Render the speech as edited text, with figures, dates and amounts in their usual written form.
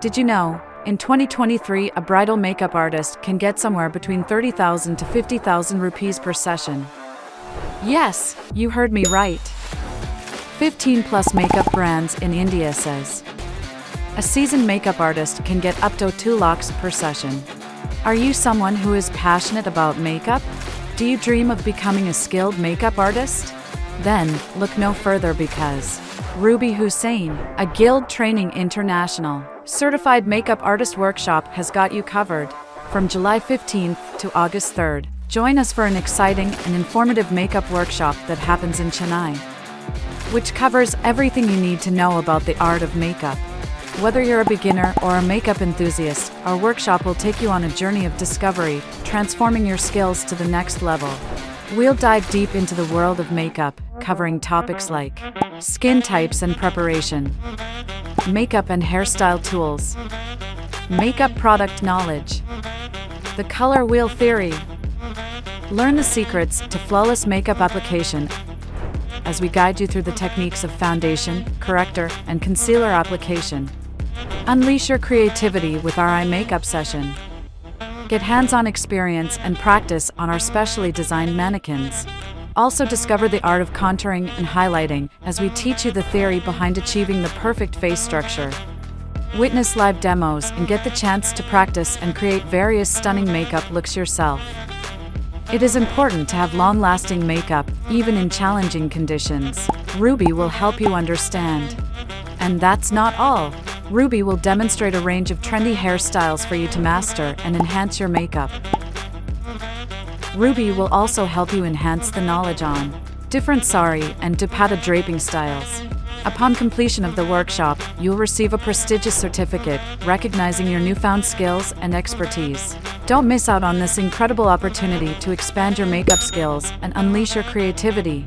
Did you know, in 2023, a bridal makeup artist can get somewhere between 30,000 to 50,000 rupees per session? Yes, you heard me right. 15 plus makeup brands in India says a seasoned makeup artist can get up to 2 lakhs per session. Are you someone who is passionate about makeup? Do you dream of becoming a skilled makeup artist? Then, look no further because Ruby Hussain, a Guild Training International certified makeup artist workshop has got you covered. From July 15th to August 3rd, join us for an exciting and informative makeup workshop that happens in Chennai, which covers everything you need to know about the art of makeup. Whether you're a beginner or a makeup enthusiast, our workshop will take you on a journey of discovery, transforming your skills to the next level. We'll dive deep into the world of makeup, covering topics like skin types and preparation, makeup and hairstyle tools, makeup product knowledge, the color wheel theory. Learn the secrets to flawless makeup application as we guide you through the techniques of foundation, corrector, and concealer application. Unleash your creativity with our eye makeup session. Get hands-on experience and practice on our specially designed mannequins. Also discover the art of contouring and highlighting as we teach you the theory behind achieving the perfect face structure. Witness live demos and get the chance to practice and create various stunning makeup looks yourself. It is important to have long-lasting makeup, even in challenging conditions. Ruby will help you understand. And that's not all. Ruby will demonstrate a range of trendy hairstyles for you to master and enhance your makeup. Ruby will also help you enhance the knowledge on different sari and dupatta draping styles. Upon completion of the workshop, you'll receive a prestigious certificate recognizing your newfound skills and expertise. Don't miss out on this incredible opportunity to expand your makeup skills and unleash your creativity.